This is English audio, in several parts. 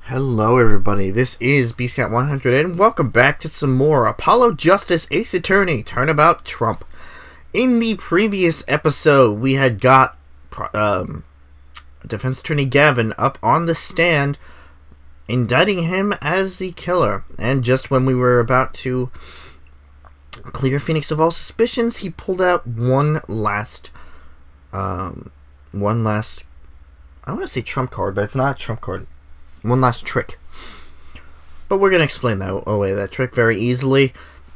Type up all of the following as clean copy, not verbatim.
Hello everybody, this is BScat100 and welcome back to some more Apollo Justice Ace Attorney Turnabout Trump. In the previous episode, we had got Defense Attorney Gavin up on the stand, indicting him as the killer. And just when we were about to clear Phoenix of all suspicions, he pulled out one last, I want to say trump card, but it's not a trump card. One last trick. But we're going to explain that trick very easily.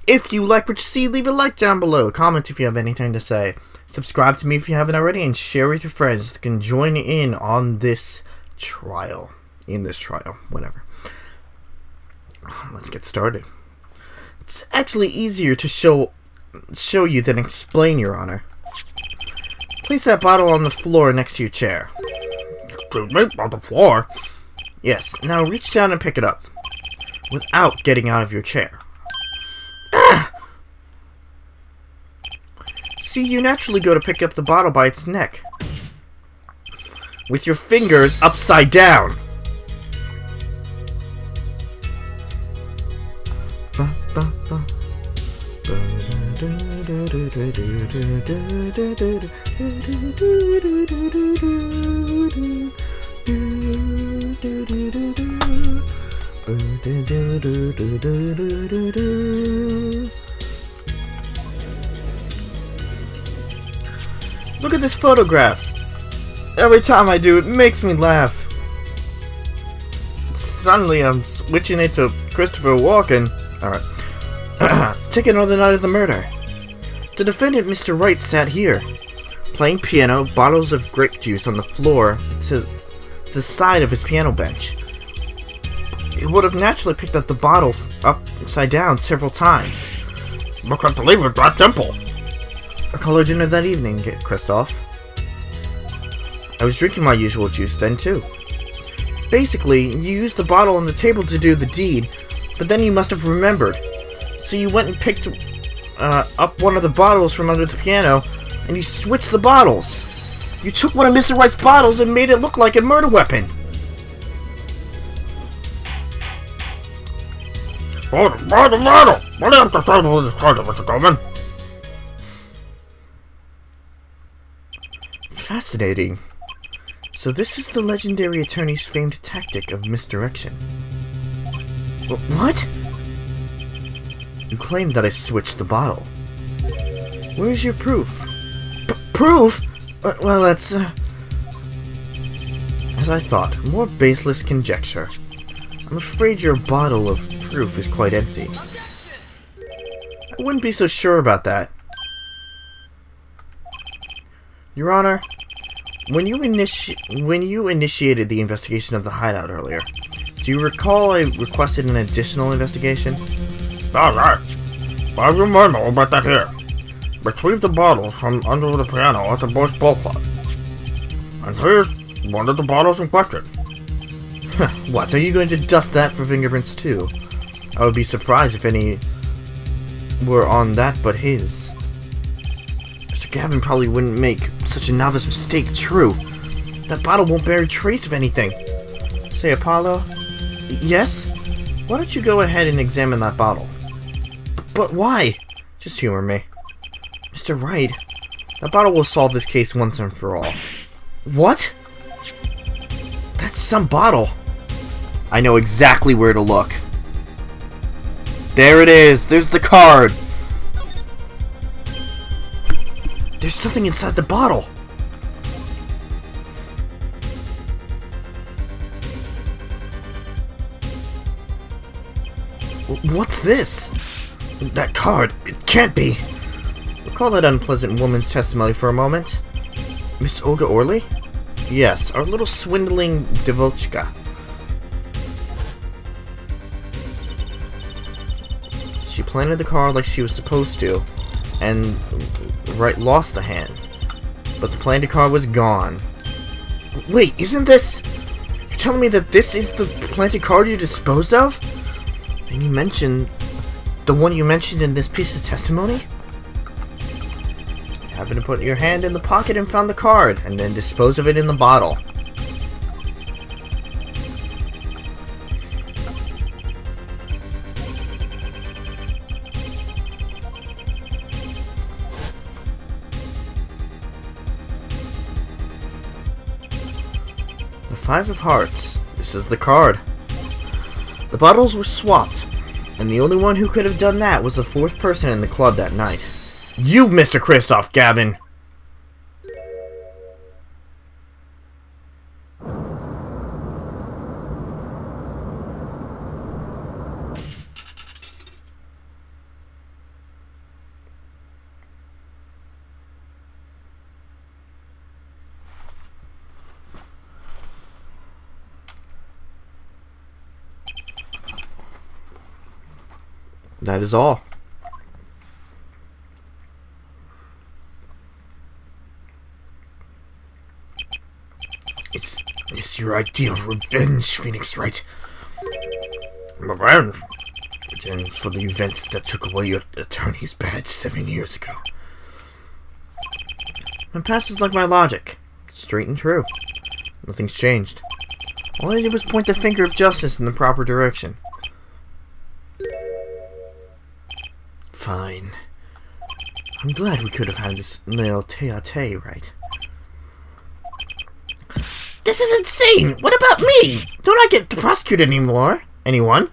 If you like what you see, leave a like down below. Comment if you have anything to say. Subscribe to me if you haven't already, and share with your friends that can join in on this trial. Whatever. Let's get started. It's actually easier to show you than explain, Your Honor. Place that bottle on the floor next to your chair. On the floor? Yes, now reach down and pick it up, without getting out of your chair. Ah! See, you naturally go to pick up the bottle by its neck, with your fingers upside down. Look at this photograph. Every time I do, it makes me laugh. Suddenly, I'm switching it to Christopher Walken. Alright. Taking on the night of the murder. The defendant, Mr. Wright, sat here, playing piano, bottles of grape juice on the floor to the side of his piano bench. He would have naturally picked up the bottles upside down several times. I can't believe it, that simple. I colored dinner that evening, Christoph. I was drinking my usual juice then, too. Basically, you used the bottle on the table to do the deed, but then you must have remembered. So you went and picked up one of the bottles from under the piano, and you switched the bottles. You took one of Mr. Wright's bottles and made it look like a murder weapon. What do you have to say to this case, Mr. Goldman? Fascinating. So this is the legendary attorney's famed tactic of misdirection. What? You claimed that I switched the bottle. Where's your proof? Proof? Well, that's, as I thought, more baseless conjecture. I'm afraid your bottle of proof is quite empty. I wouldn't be so sure about that. Your Honor, when you initiated the investigation of the hideout earlier, do you recall I requested an additional investigation? Alright. I remember about that here. Retrieve the bottles from under the piano at the Boys Ball Club. And here's one of the bottles in question. What, are you going to dust that for fingerprints too? I would be surprised if any were on that but his. Mr. Gavin probably wouldn't make such a novice mistake, true. That bottle won't bear a trace of anything. Say, Apollo? Yes? Why don't you go ahead and examine that bottle? But why? Just humor me. Mr. Wright, that bottle will solve this case once and for all. What? That's some bottle. I know exactly where to look. There it is. There's the card. There's something inside the bottle. What's this? That card. It can't be. Recall that unpleasant woman's testimony for a moment. Miss Olga Orley? Yes, our little swindling Devochka. She planted the card like she was supposed to, and Wright lost the hand. But the planted card was gone. Wait, isn't this... You're telling me that this is the planted card you disposed of? And you mentioned... the one you mentioned in this piece of testimony? You happened to put your hand in the pocket and found the card, and then dispose of it in the bottle. Five of Hearts. This is the card. The bottles were swapped, and the only one who could have done that was the fourth person in the club that night. You, Mr. Kristoff, Gavin! That is all. It's your idea of revenge, Phoenix, right? Revenge? And for the events that took away your attorney's badge 7 years ago. My past is like my logic. Straight and true. Nothing's changed. All I did was point the finger of justice in the proper direction. Fine. I'm glad we could have had this little tete-a-tete, right? This is insane! What about me? Don't I get to prosecute anymore? Anyone?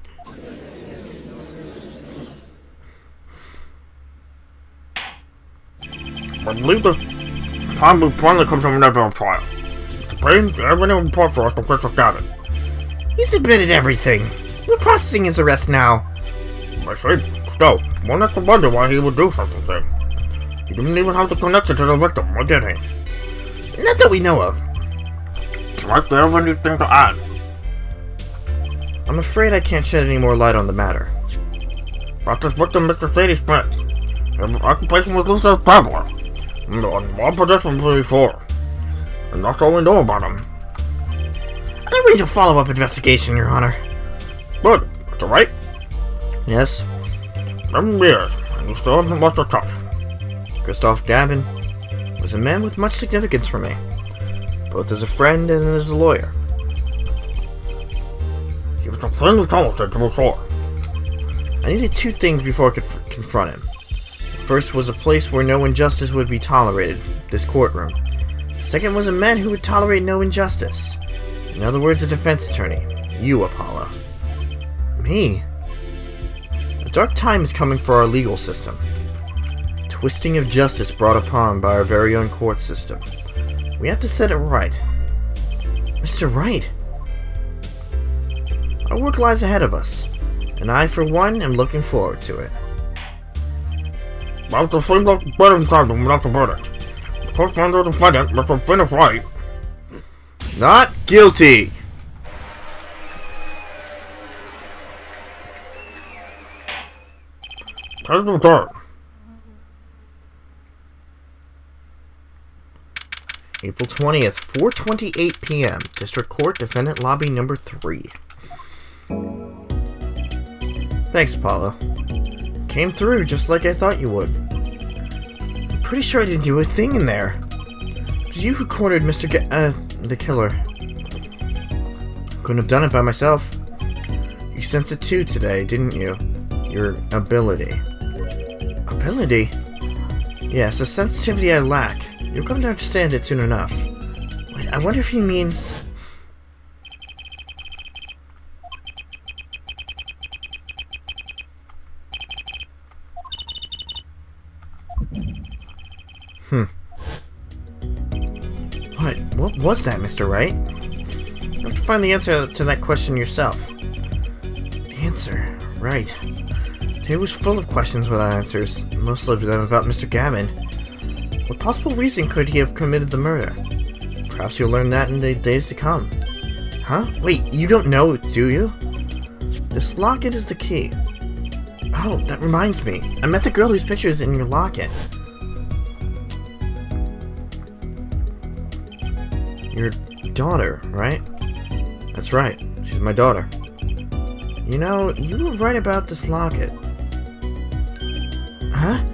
I believe the time we finally come to an inevitable trial. The pain, everything will report for us to Crystal Gavin. He's admitted everything. We're processing his arrest now. I see. Still, one has to wonder why he would do such a thing. He didn't even have to connect it to the victim, or did he? Not that we know of. Like they have anything to add. I'm afraid I can't shed any more light on the matter. About this victim, Mr. Sadie Smith. His occupation was listed as traveler. On one position before. And that's all we know about him. I arrange a follow-up investigation, Your Honor. Good. That's alright. Yes. 7 years, and you still haven't lost your touch. Kristoff Gavin was a man with much significance for me, both as a friend and as a lawyer. He was extremely talented, to be sure. I needed two things before I could confront him. The first was a place where no injustice would be tolerated, this courtroom. The second was a man who would tolerate no injustice. In other words, a defense attorney. You, Apollo. Me? A dark time is coming for our legal system. Twisting of justice brought upon by our very own court system. We have to set it right. Mr. Wright! Our work lies ahead of us, and I, for one, am looking forward to it. Well, it seems like better than time to without the verdict. The court found the defendant, Mr. Phoenix Wright. Not guilty! Case returned. April 20th, 4:28 p.m. District Court, Defendant Lobby Number 3. Thanks, Apollo. Came through just like I thought you would. I'm pretty sure I didn't do a thing in there. It was you who cornered the killer. Couldn't have done it by myself. You sensed it too today, didn't you? Your ability. Ability? Yes, a sensitivity I lack. You'll come to understand it soon enough. Wait, I wonder if he means... What was that, Mr. Wright? You have to find the answer to that question yourself. The answer? Right. Today was full of questions without answers, most of them about Mr. Gavin. What possible reason could he have committed the murder? Perhaps you'll learn that in the days to come. Huh? Wait, you don't know, do you? This locket is the key. Oh, that reminds me. I met the girl whose picture is in your locket. Your daughter, right? That's right. She's my daughter. You know, you were right about this locket. Huh?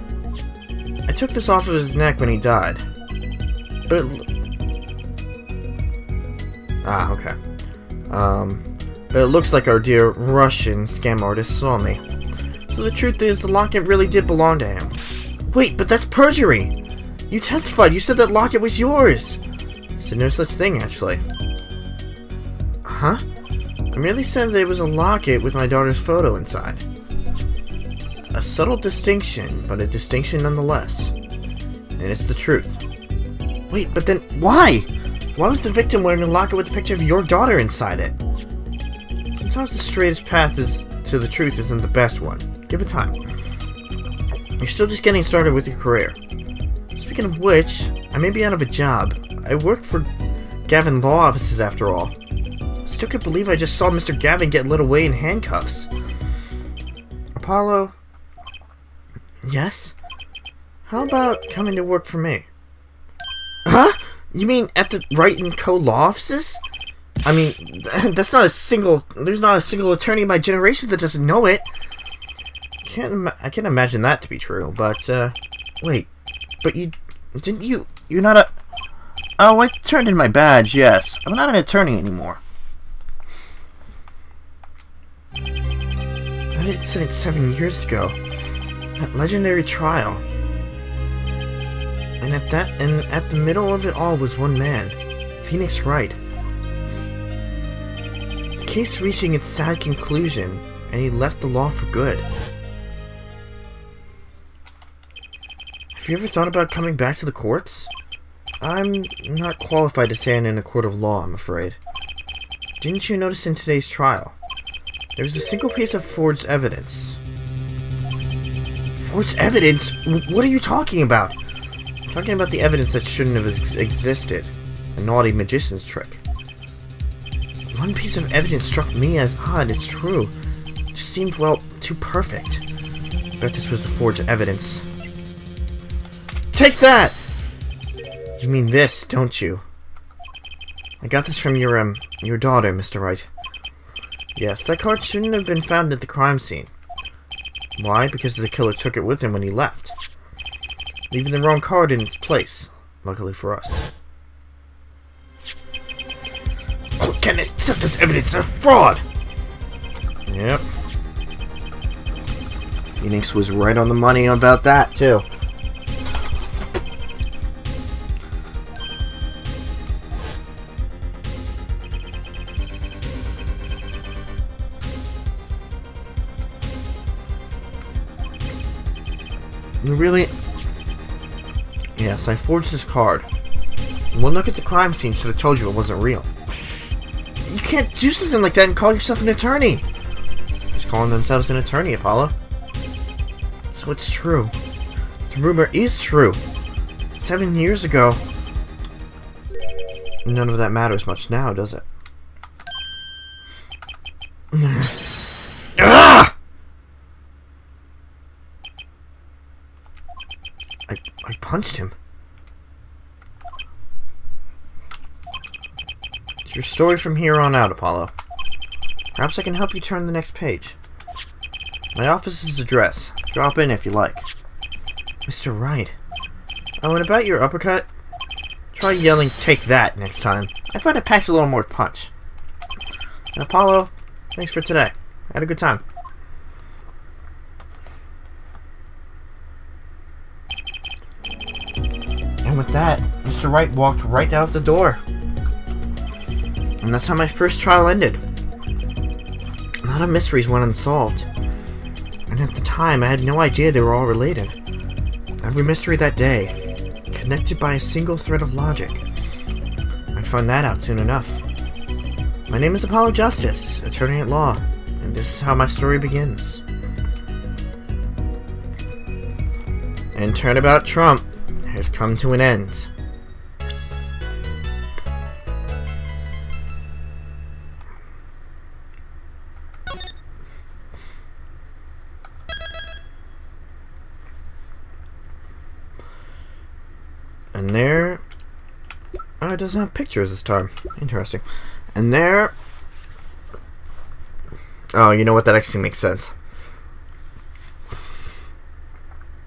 I took this off of his neck when he died. But it... Ah, okay. But it looks like our dear Russian scam artist saw me. So the truth is, the locket really did belong to him. Wait, but that's perjury! You testified, you said that locket was yours! I said no such thing, actually. Huh? I merely said there was a locket with my daughter's photo inside. A subtle distinction, but a distinction nonetheless. And it's the truth. Wait, but then why? Why was the victim wearing a locket with a picture of your daughter inside it? Sometimes the straightest path to the truth isn't the best one. Give it time. You're still just getting started with your career. Speaking of which, I may be out of a job. I work for Gavin Law Offices after all. Still can't believe I just saw Mr. Gavin get led away in handcuffs. Apollo? Yes? How about coming to work for me? Huh? You mean at the Wright & Co. Law Offices? I mean, there's not a single attorney in my generation that doesn't know it. I can't imagine that to be true, but, wait. But you're not a... Oh, I turned in my badge, yes. I'm not an attorney anymore. That incident 7 years ago. That legendary trial. And at the middle of it all was one man. Phoenix Wright. The case reaching its sad conclusion, and he left the law for good. Have you ever thought about coming back to the courts? I'm not qualified to stand in a court of law, I'm afraid. Didn't you notice in today's trial? There was a single piece of forged evidence. Forged evidence? What are you talking about? I'm talking about the evidence that shouldn't have existed. A naughty magician's trick. One piece of evidence struck me as odd, it's true. It just seemed, well, too perfect. I bet this was the forged evidence. Take that! You mean this, don't you? I got this from your daughter, Mr. Wright. Yes, that card shouldn't have been found at the crime scene. Why? Because the killer took it with him when he left. Leaving the wrong card in its place, luckily for us. Oh, can it accept this evidence of fraud? Yep. Phoenix was right on the money about that, too. You really... Yes, I forged this card. One look at the crime scene should have told you it wasn't real. You can't do something like that and call yourself an attorney! Who's calling themselves an attorney, Apollo? So it's true. The rumor is true. 7 years ago. None of that matters much now, does it? Ah! I punched him. It's your story from here on out, Apollo. Perhaps I can help you turn the next page. My office's address. Drop in if you like. Mr. Wright. Oh, and about your uppercut, try yelling, "Take that," next time. I find it packs a little more punch. And Apollo, thanks for today. I had a good time. And with that, Mr. Wright walked right out the door. And that's how my first trial ended. A lot of mysteries went unsolved. And at the time, I had no idea they were all related. Every mystery that day, connected by a single thread of logic. I'd find that out soon enough. My name is Apollo Justice, attorney at law, and this is how my story begins. And Turnabout Trump has come to an end. And there... Oh, it doesn't have pictures this time. Interesting. And there... Oh, you know what? That actually makes sense.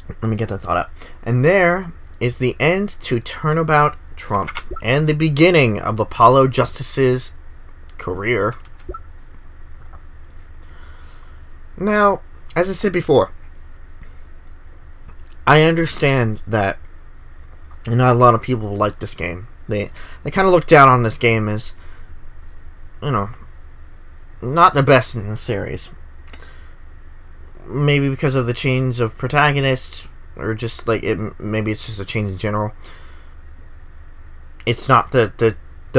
Let me get that thought out. And there is the end to Turnabout Trump. And the beginning of Apollo Justice's career. Now, as I said before, I understand that not a lot of people like this game. They kind of look down on this game as, you know, not the best in the series. Maybe because of the change of protagonist, or just like maybe it's just a change in general. It's not the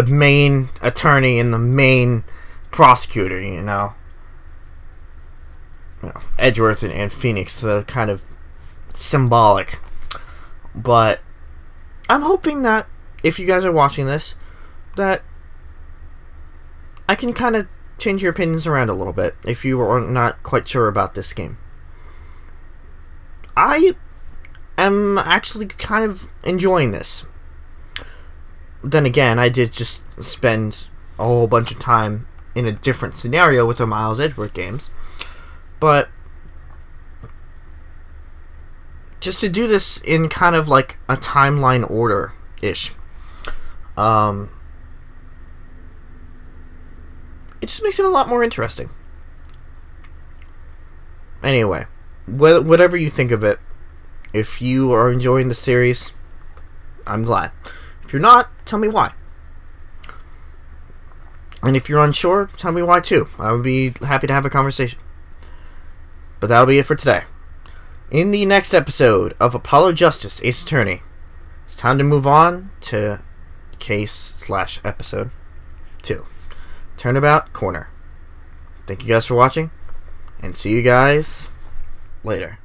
main attorney and the main prosecutor, you know. Edgeworth and Phoenix, the kind of symbolic. But I'm hoping that if you guys are watching this, that I can kind of change your opinions around a little bit if you are not quite sure about this game. I am actually kind of enjoying this. Then again, I did just spend a whole bunch of time in a different scenario with the Miles Edgeworth games. But just to do this in kind of like a timeline order-ish, it just makes it a lot more interesting. Anyway, whatever you think of it, if you are enjoying the series, I'm glad. If you're not, tell me why. And if you're unsure, tell me why too. I would be happy to have a conversation. But that'll be it for today. In the next episode of Apollo Justice Ace Attorney, it's time to move on to case/episode 2. Turnabout Corner. Thank you guys for watching, and see you guys later.